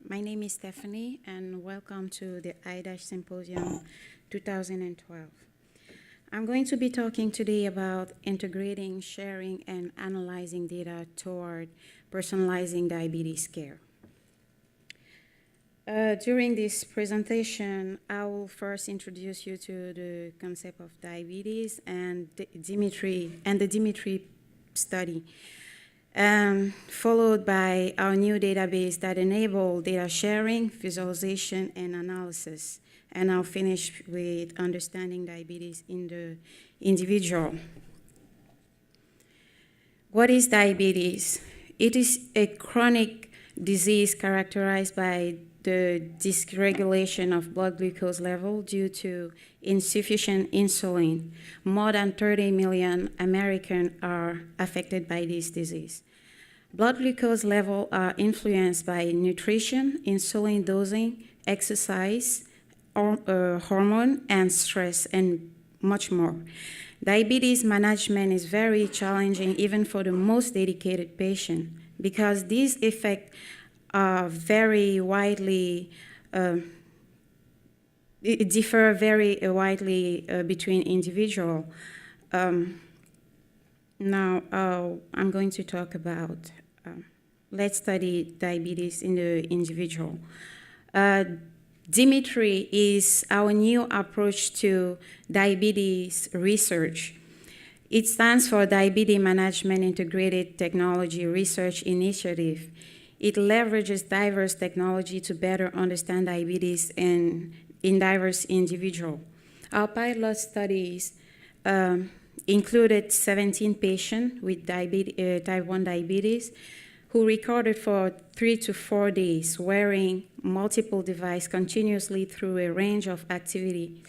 My name is Stephanie, and welcome to the IDASH Symposium 2012. I'm going to be talking today about integrating, sharing, and analyzing data toward personalizing diabetes care. During this presentation, I will first introduce you to the concept of diabetes and the Dimitri study, followed by our new database that enable data sharing, visualization, and analysis. And I'll finish with understanding diabetes in the individual. What is diabetes? It is a chronic disease characterized by the dysregulation of blood glucose level due to insufficient insulin. More than 30 million Americans are affected by this disease. Blood glucose levels are influenced by nutrition, insulin dosing, exercise, hormone, and stress, and much more. Diabetes management is very challenging even for the most dedicated patient because these effects are very widely, differ very widely between individuals. Now, I'm going to talk about, let's study diabetes in the individual. Dimitri is our new approach to diabetes research. It stands for Diabetes Management Integrated Technology Research Initiative. It leverages diverse technology to better understand diabetes in diverse individuals. Our pilot studies included 17 patients with type 1 diabetes who recorded for 3 to 4 days wearing multiple devices continuously through a range of activity.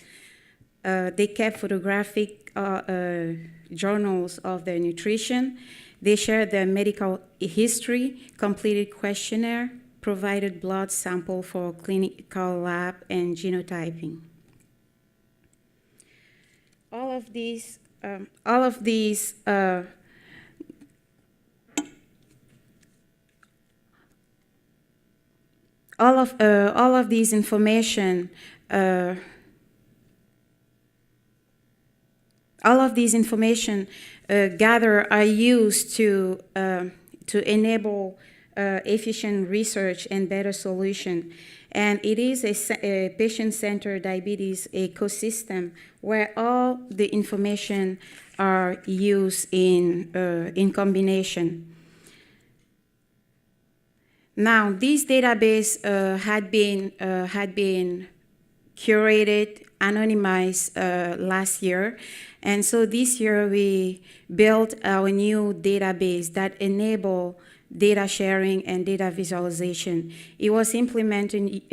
They kept photographic journals of their nutrition. They shared their medical history, completed questionnaire, provided blood sample for clinical lab and genotyping. All of these information gathered are used to enable efficient research and better solution. And it is a patient-centered diabetes ecosystem where all the information are used in combination. Now, this database had been curated, anonymized last year. And so this year we built our new database that enable data sharing and data visualization. It was implemented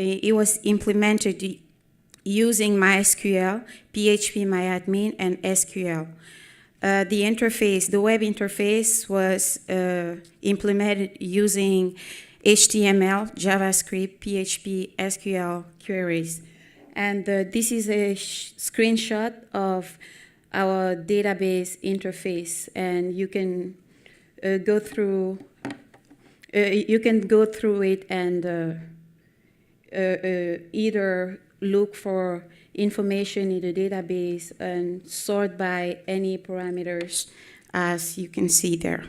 using MySQL, PHP MyAdmin, and SQL. The web interface was implemented using HTML, JavaScript, PHP, SQL queries. And this is a screenshot of our database interface, and you can go through it and either look for information in the database and sort by any parameters, as you can see there.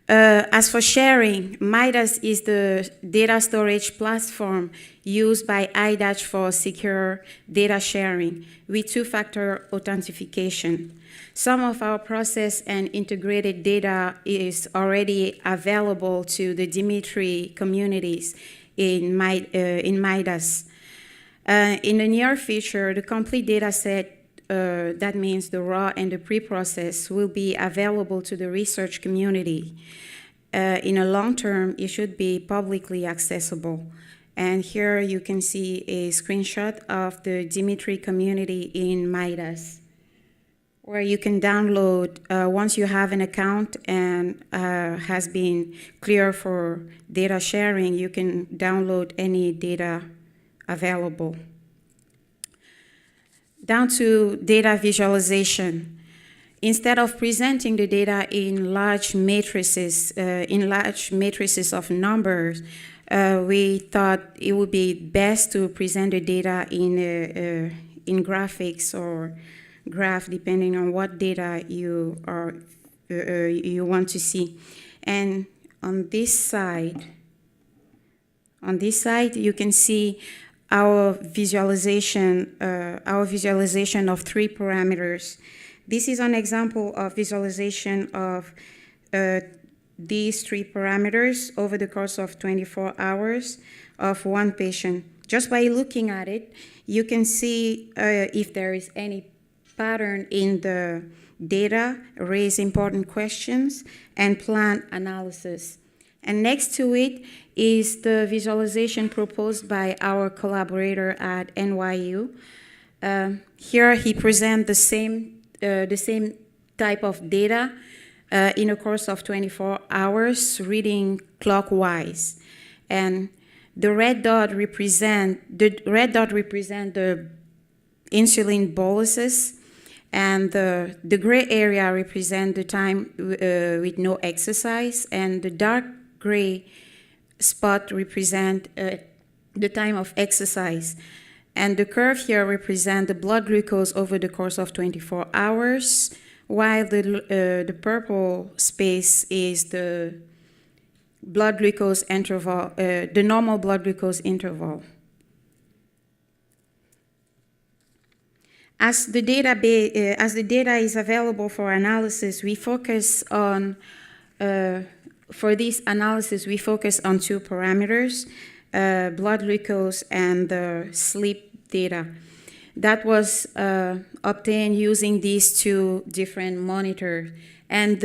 As for sharing, Midas is the data storage platform used by IDASH for secure data sharing with two-factor authentication. Some of our process and integrated data is already available to the Dimitri communities in Midas. In the near future, the complete data set, that means the raw and the pre-process, will be available to the research community. In a long term, it should be publicly accessible. And here you can see a screenshot of the Dimitri community in Midas, where you can download, once you have an account and has been clear for data sharing, you can download any data available. Down to data visualization. instead of presenting the data in large matrices of numbers, we thought it would be best to present the data in graphics or graph, depending on what data you want to see. And on this side, you can see our visualization of 3 parameters. This is an example of visualization of these 3 parameters over the course of 24 hours of one patient. Just by looking at it, you can see if there is any pattern in the data, raise important questions, and plan analysis. And next to it is the visualization proposed by our collaborator at NYU. Here he presents the same type of data in a course of 24 hours, reading clockwise. And the red dot represent the insulin boluses, and the gray area represent the time with no exercise, and the dark gray spot represent the time of exercise. And the curve here represents the blood glucose over the course of 24 hours, while the purple space is the blood glucose interval, the normal blood glucose interval. As the data is available for analysis, we focus on, for this analysis, we focus on 2 parameters, blood glucose and the sleep data. That was obtained using these 2 different monitors. And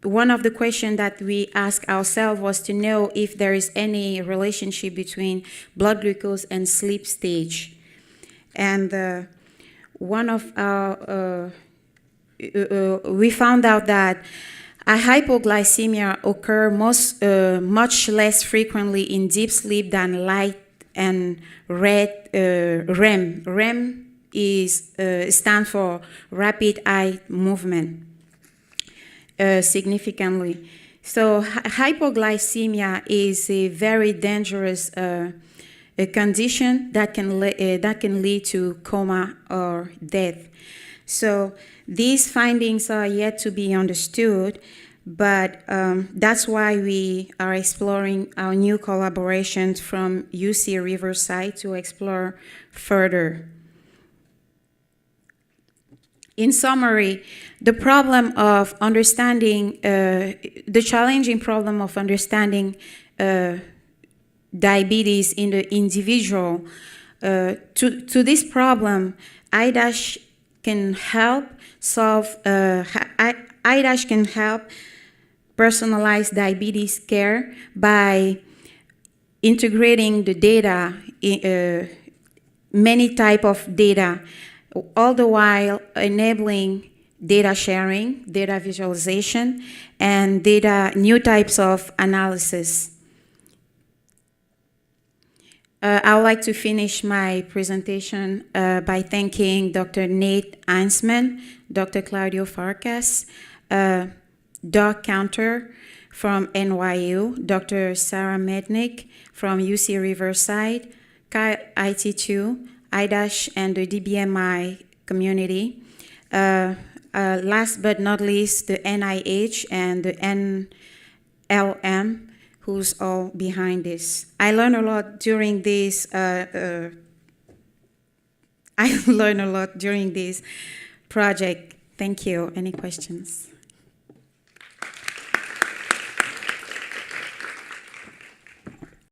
one of the questions that we asked ourselves was to know if there is any relationship between blood glucose and sleep stage. And one of our, we found out that a hypoglycemia occurs much less frequently in deep sleep than light and REM. REM stands for rapid eye movement, significantly. So hypoglycemia is a very dangerous a condition that can lead to coma or death. So these findings are yet to be understood, but that's why we are exploring our new collaborations from UC Riverside to explore further. In summary, the problem of understanding, the challenging problem of understanding diabetes in the individual, to this problem, IDASH can help solve, IDASH can help personalize diabetes care by integrating the data, many types of data, all the while enabling data sharing, data visualization, and new types of analysis. I would like to finish my presentation by thanking Dr. Nate Einsman, Dr. Claudio Farkas, Doug Counter from NYU, Dr. Sarah Mednick from UC Riverside, IT2, IDASH, and the DBMI community. Last but not least, the NIH and the NLM, who's all behind this. I learned a lot during this. Project. Thank you. Any questions?